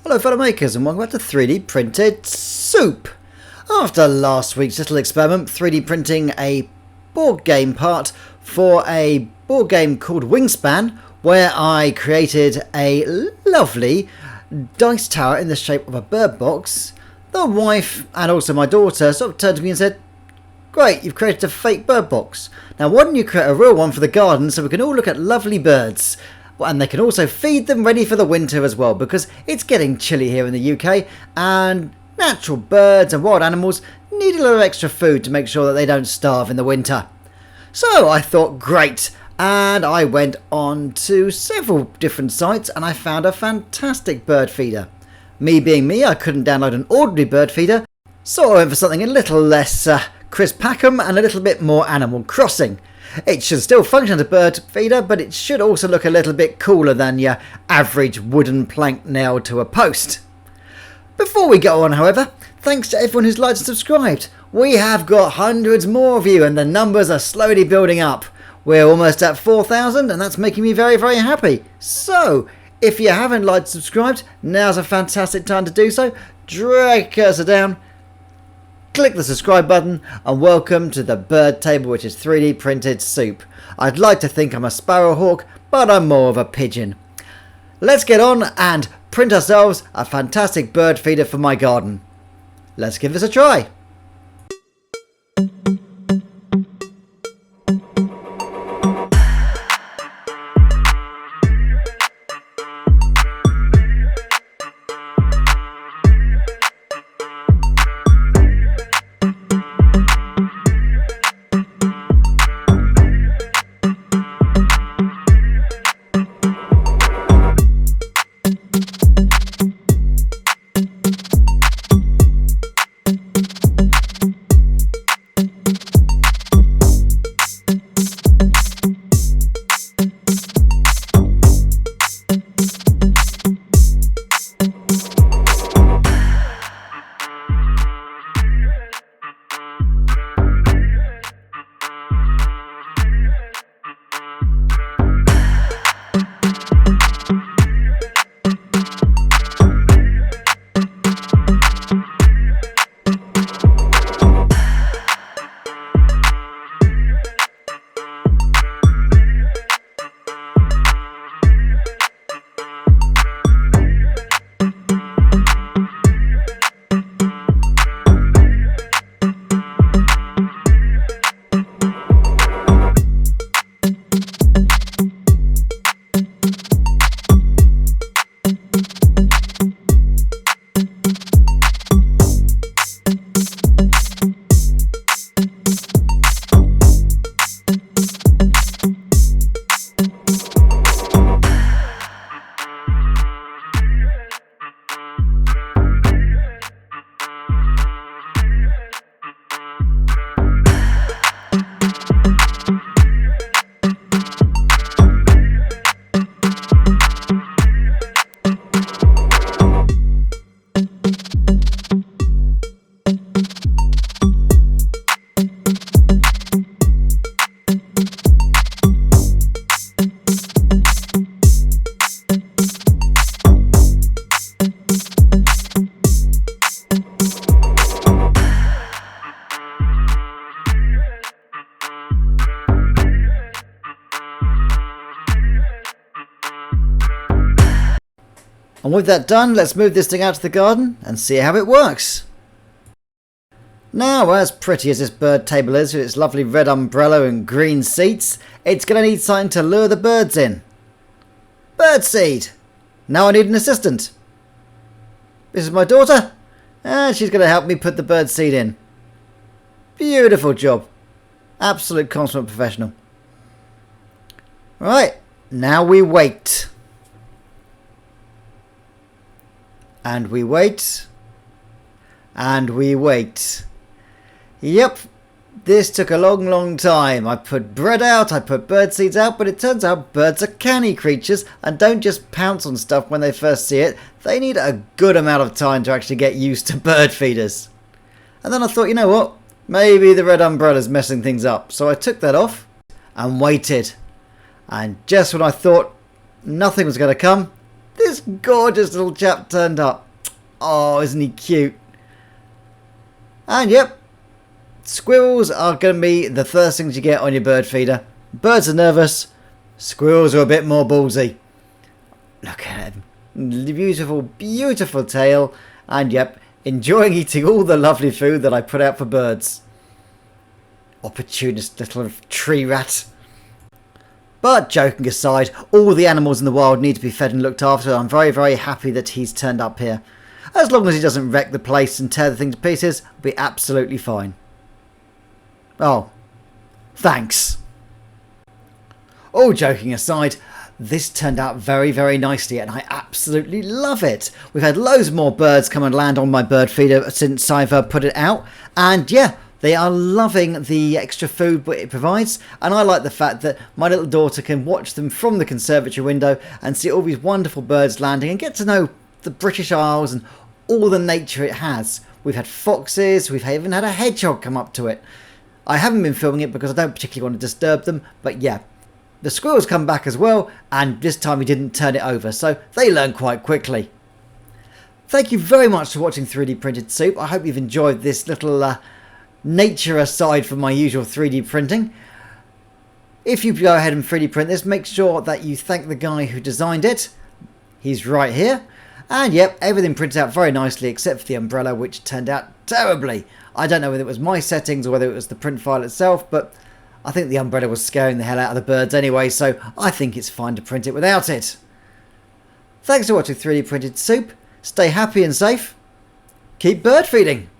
Hello fellow makers and welcome back to 3D Printed Soup! After last week's little experiment 3D printing a board game part for a board game called Wingspan, where I created a lovely dice tower in the shape of a bird box, the wife and also my daughter sort of turned to me and said, "Great, you've created a fake bird box. Now why don't you create a real one for the garden so we can all look at lovely birds? And they can also feed them ready for the winter as well, because it's getting chilly here in the UK and natural birds and wild animals need a little extra food to make sure that they don't starve in the winter." So I thought, great, and I went on to several different sites and I found a fantastic bird feeder. Me being me, I couldn't download an ordinary bird feeder, so I went for something a little less Chris Packham and a little bit more Animal Crossing. It should still function as a bird feeder, but it should also look a little bit cooler than your average wooden plank nailed to a post. Before we go on, however, thanks to everyone who's liked and subscribed. We have got hundreds more of you and the numbers are slowly building up. We're almost at 4,000 and that's making me very, very happy. So, if you haven't liked and subscribed, now's a fantastic time to do so. Drag cursor down, click the subscribe button and welcome to the bird table, which is 3D printed soup. I'd like to think I'm a sparrowhawk, but I'm more of a pigeon. Let's get on and print ourselves a fantastic bird feeder for my garden. Let's give this a try. And with that done, let's move this thing out to the garden and see how it works. Now, as pretty as this bird table is with its lovely red umbrella and green seats, it's going to need something to lure the birds in. Birdseed! Now I need an assistant. This is my daughter, and she's going to help me put the birdseed in. Beautiful job. Absolute consummate professional. Right, now we wait. And we wait. And we wait. Yep, this took a long, long time. I put bread out, I put bird seeds out, but it turns out birds are canny creatures and don't just pounce on stuff when they first see it. They need a good amount of time to actually get used to bird feeders. And then I thought, you know what? Maybe the red umbrella's messing things up. So I took that off and waited. And just when I thought nothing was going to come, this gorgeous little chap turned up. Oh, isn't he cute? And yep, squirrels are going to be the first things you get on your bird feeder. Birds are nervous, squirrels are a bit more ballsy. Look at him. Beautiful, beautiful tail. And yep, enjoying eating all the lovely food that I put out for birds. Opportunist little tree rat. But joking aside, all the animals in the wild need to be fed and looked after. I'm very, very happy that he's turned up here. As long as he doesn't wreck the place and tear the thing to pieces, I'll be absolutely fine. Oh, thanks. All joking aside, this turned out very, very nicely and I absolutely love it. We've had loads more birds come and land on my bird feeder since I've put it out. And yeah, they are loving the extra food it provides. And I like the fact that my little daughter can watch them from the conservatory window and see all these wonderful birds landing and get to know the British Isles and all the nature it has. We've had foxes, we've even had a hedgehog come up to it. I haven't been filming it because I don't particularly want to disturb them, but yeah. The squirrels come back as well, and this time we didn't turn it over, so they learn quite quickly. Thank you very much for watching 3D Printed Soup. I hope you've enjoyed this little nature aside from my usual 3D printing. If you go ahead and 3D print this, make sure that you thank the guy who designed it. He's right here. And yep, everything printed out very nicely except for the umbrella, which turned out terribly. I don't know whether it was my settings or whether it was the print file itself, but I think the umbrella was scaring the hell out of the birds anyway, so I think it's fine to print it without it. Thanks for watching 3D Printed Soup. Stay happy and safe. Keep bird feeding.